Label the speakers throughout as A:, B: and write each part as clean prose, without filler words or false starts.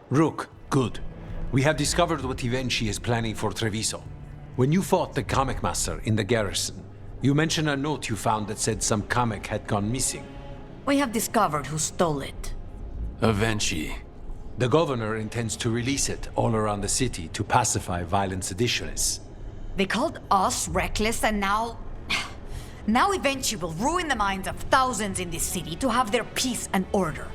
A: Rook, good. We have discovered what Ivenchi is planning for Treviso. When you fought the comic master in the garrison, you mentioned a note you found that said some comic had gone missing.
B: We have discovered who stole it.
C: Ivenchi.
A: The governor intends to release it all around the city to pacify violent seditionists.
B: They called us reckless and now... Now Ivenchi will ruin the minds of thousands in this city to have their peace and order.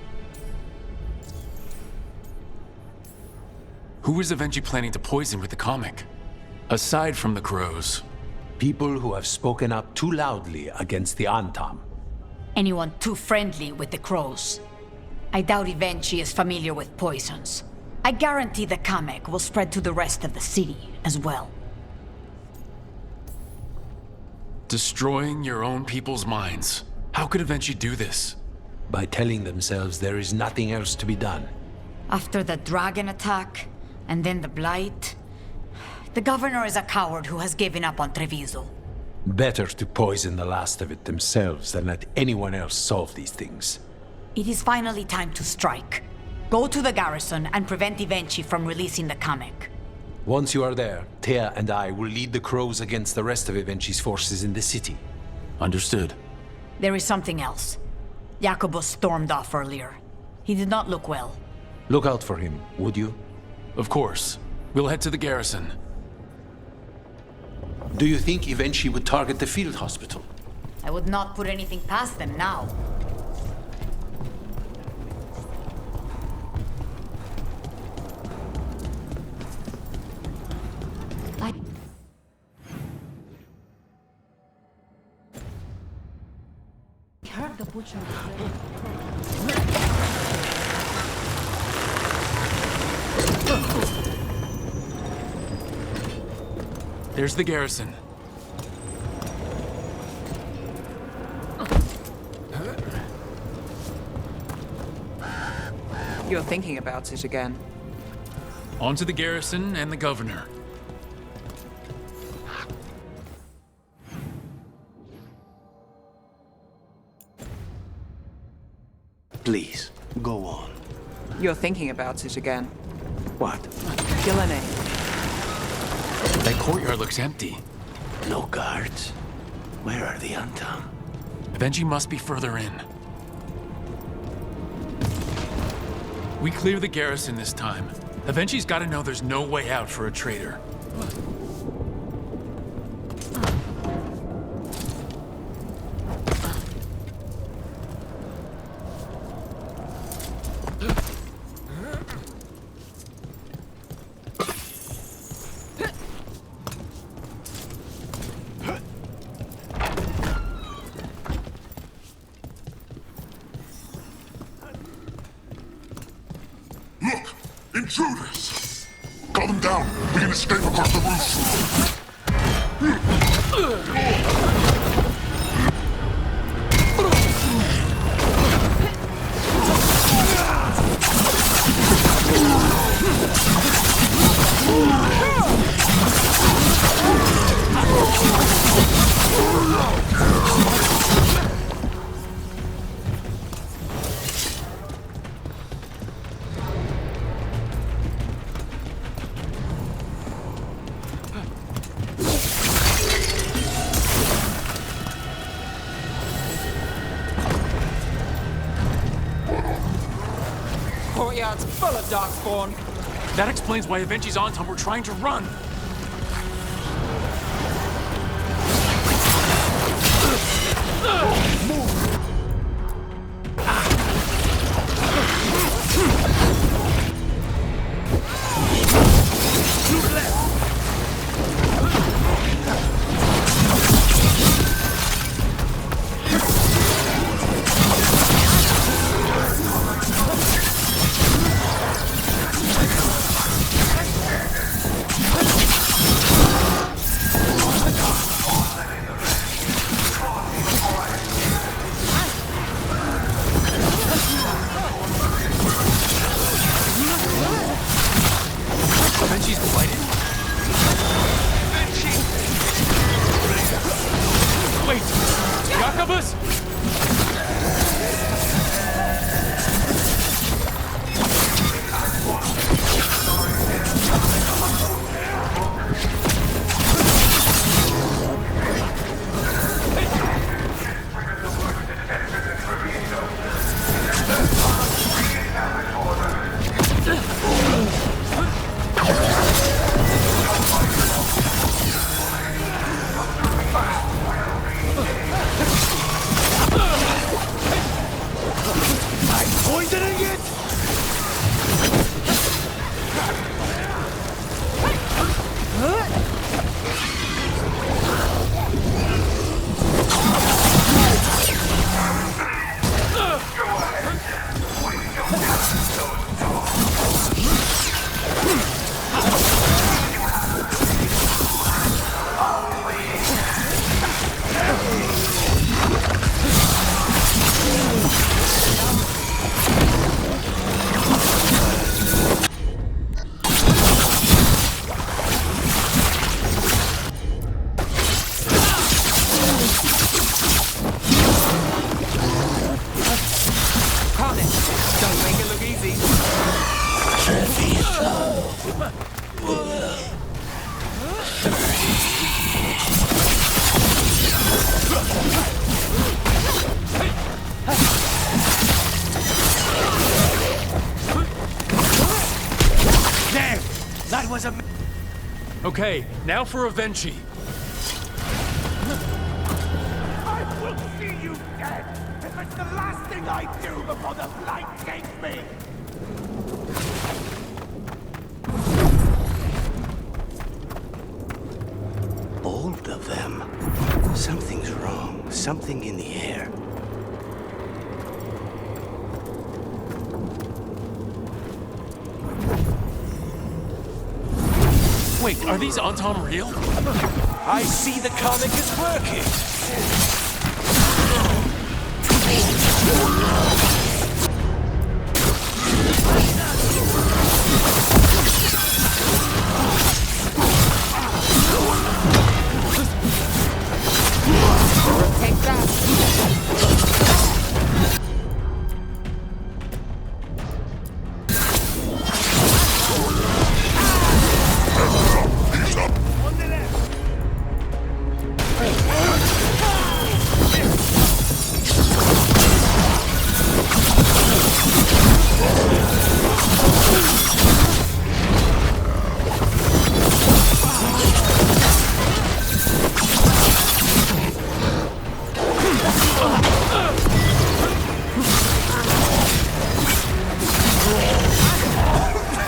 C: Who is Ivenchi planning to poison with the comic? Aside from the crows.
A: People who have spoken up too loudly against the Antam.
B: Anyone too friendly with the crows. I doubt Ivenchi is familiar with poisons. I guarantee the comic will spread to the rest of the city as well.
C: Destroying your own people's minds. How could Ivenchi do this?
A: By telling themselves there is nothing else to be done.
B: After the dragon attack, and then the blight, the governor is a coward who has given up on Treviso.
A: Better to poison the last of it themselves than let anyone else solve these things.
B: It is finally time to strike. Go to the garrison and prevent Ivenchi from releasing the comic.
A: Once you are there, Thea and I will lead the crows against the rest of Ivenchi's forces in the city.
C: Understood.
B: There is something else. Jacobus stormed off earlier. He did not look well.
A: Look out for him, would you?
C: Of course. We'll head to the garrison.
A: Do you think Ivenchi would target the field hospital?
B: I would not put anything past them now. I heard the butcher.
C: There's the garrison.
D: You're thinking about it again.
C: On to the garrison and the governor.
E: Please, go on.
D: You're thinking about it again.
E: What?
D: Gillenay.
C: That courtyard looks empty.
E: No guards? Where are the Antam?
C: Ivenchi must be further in. We clear the garrison this time. Ivenchi's got to know there's no way out for a traitor.
F: Intruders! Call them down. We can escape across the roof.
D: Courtyard's full of darkspawn.
C: That explains why Ivenchi's Antam were trying to run. Ivenchi's blighted? Wait! Jacobus!
E: That was a...
C: Okay, now for Avenchi.
G: I will see you dead if it's the last thing I do before the Blight takes me!
E: Bold of them. Something's wrong. Something in the air.
C: Wait, are these Antom real?
E: I see the comic is working!
D: Take that.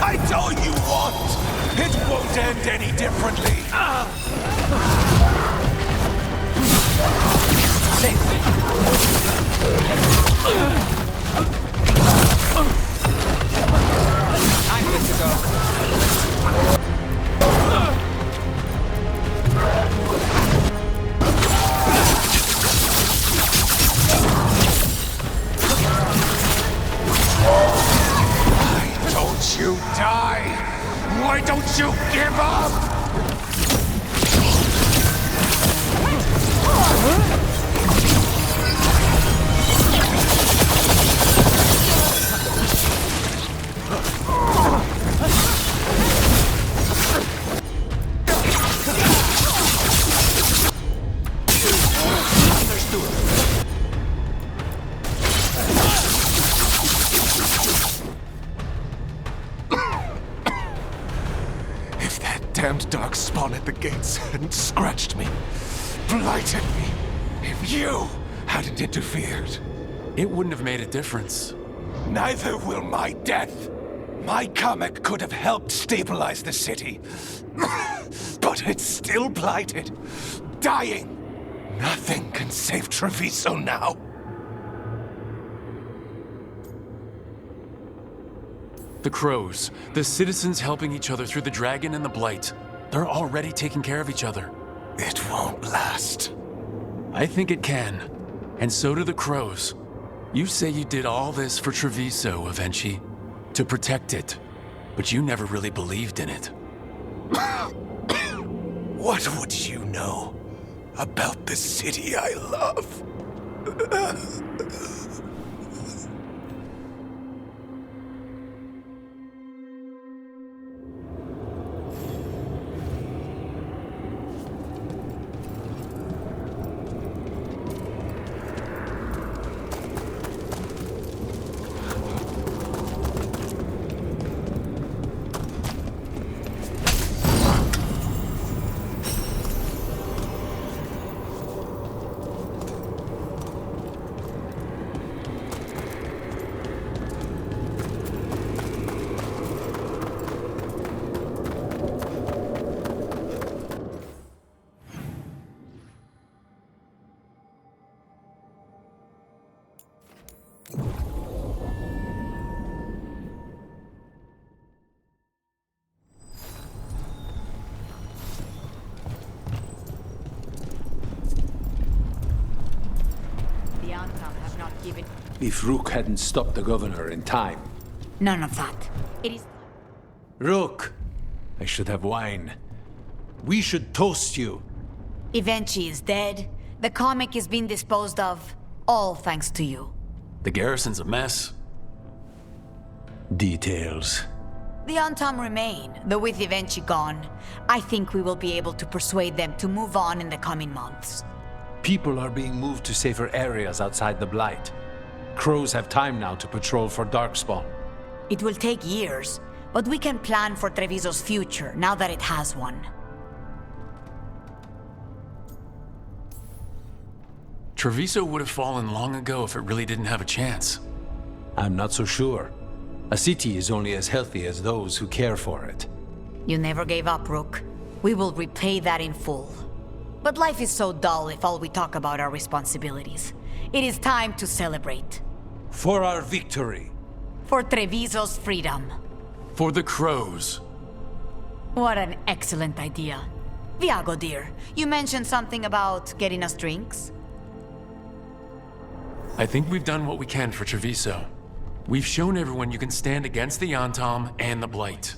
E: That's all you want! It won't end any differently!
D: I'm good to go.
E: Don't you die? Why don't you give up? If that damned dark spawn at the gates hadn't scratched me, blighted me, if you hadn't interfered,
C: It wouldn't have made a difference.
E: neither will my death. My comic could have helped stabilize the city. But it's still blighted, dying. Nothing can save Treviso now.
C: The Crows, the citizens helping each other through the Dragon and the Blight. They're already taking care of each other.
E: It won't last.
C: I think it can. And so do the Crows. You say you did all this for Treviso, Avenchi, to protect it. But you never really believed in it.
E: What would you know about the city I love?
B: The Antam have not given...
A: If Rook hadn't stopped the governor in time.
B: None of that. It is...
A: Rook! I should have wine. We should toast you.
B: Evenchi is dead. The comic is being disposed of. All thanks to you.
C: The garrison's a mess.
A: Details.
B: The Antam remain, though with Evenchi gone, I think we will be able to persuade them to move on in the coming months.
A: People are being moved to safer areas outside the Blight. Crows have time now to patrol for Darkspawn.
B: It will take years, But we can plan for Treviso's future now that it has one.
C: Treviso would have fallen long ago if it really didn't have a chance.
A: I'm not so sure. A city is only as healthy as those who care for it.
B: You never gave up, Rook. We will repay that in full. But life is so dull if all we talk about are responsibilities. It is time to celebrate.
A: For our victory!
B: For Treviso's freedom.
C: For the crows.
B: What an excellent idea. Viago, dear, you mentioned something about getting us drinks?
C: I think we've done what we can for Treviso. We've shown everyone you can stand against the Yontom and the Blight.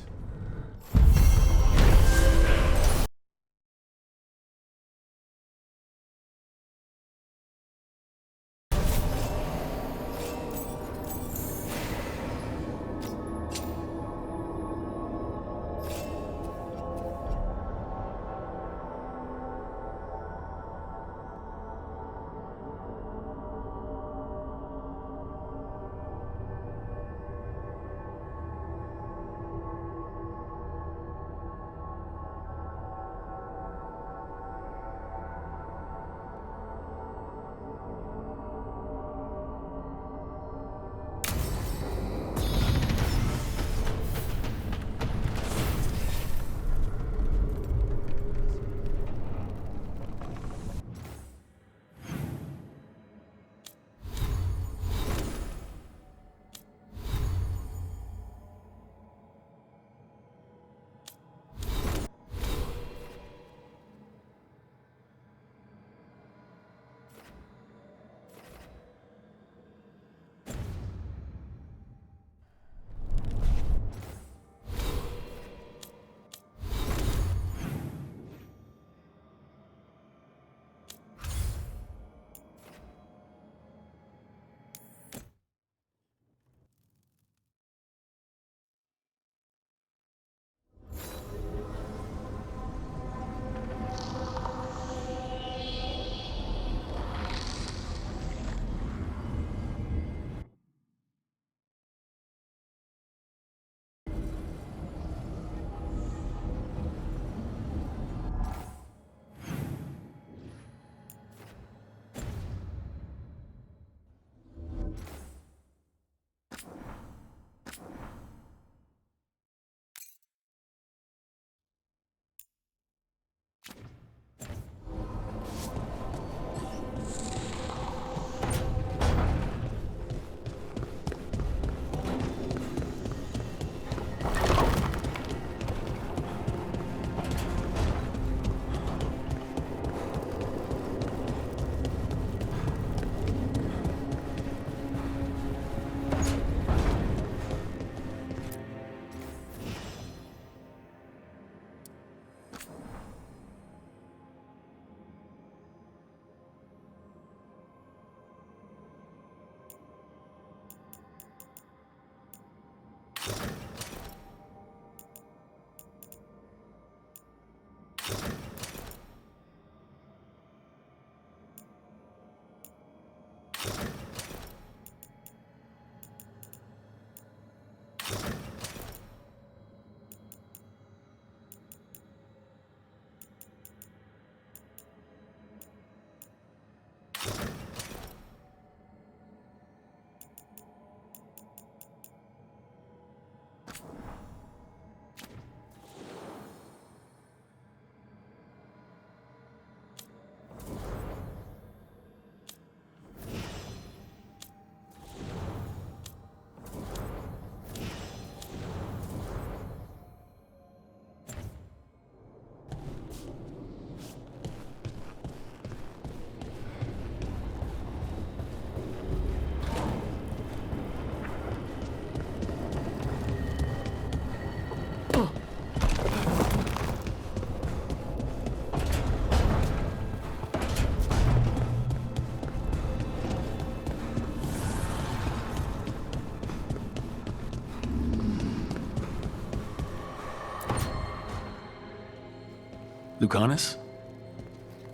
C: Lucanis?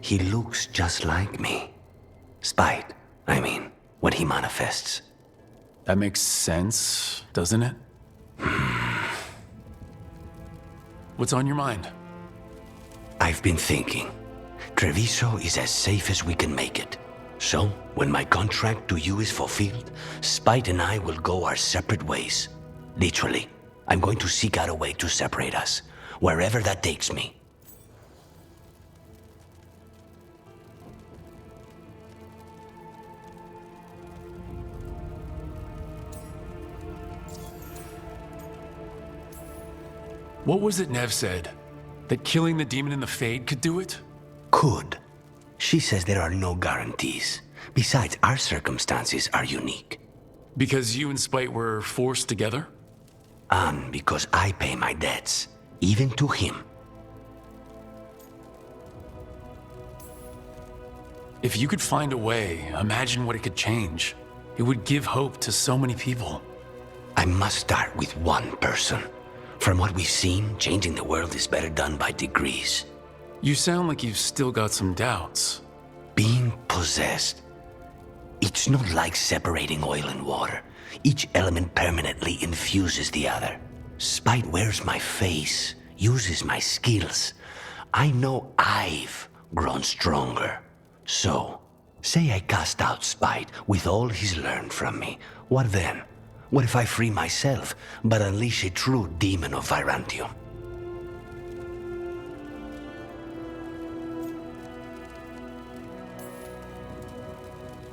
H: He looks just like me. Spite, I mean, what he manifests.
C: That makes sense, doesn't it? What's on your mind?
H: I've been thinking. Treviso is as safe as we can make it. So, when my contract to you is fulfilled, Spite and I will go our separate ways. Literally, I'm going to seek out a way to separate us, wherever that takes me.
C: What was it Nev said? That killing the demon in the Fade could do it?
H: Could. She says there are no guarantees. Besides, our circumstances are unique.
C: Because you and Spite were forced together?
H: And because I pay my debts, even to him.
C: If you could find a way, imagine what it could change. It would give hope to so many people.
H: I must start with one person. From what we've seen, changing the world is better done by degrees.
C: You sound like you've still got some doubts.
H: Being possessed. It's not like separating oil and water. Each element permanently infuses the other. Spite wears my face, uses my skills. I know I've grown stronger. So, say I cast out Spite with all he's learned from me. What then? What if I free myself, but unleash a true demon of Virantium?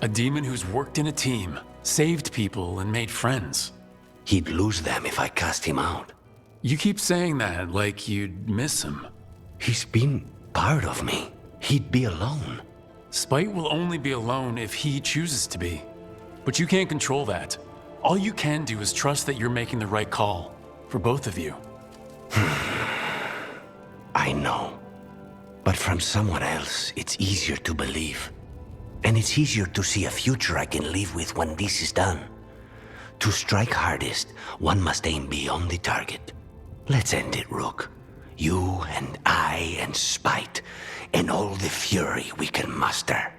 C: A demon who's worked in a team, saved people, and made friends.
H: He'd lose them if I cast him out.
C: You keep saying that like you'd miss him.
H: He's been part of me. He'd be alone.
C: Spite will only be alone if he chooses to be. But you can't control that. All you can do is trust that you're making the right call. For both of you.
H: I know. But from someone else, it's easier to believe. And it's easier to see a future I can live with when this is done. To strike hardest, one must aim beyond the target. Let's end it, Rook. You and I and Spite, and all the fury we can muster.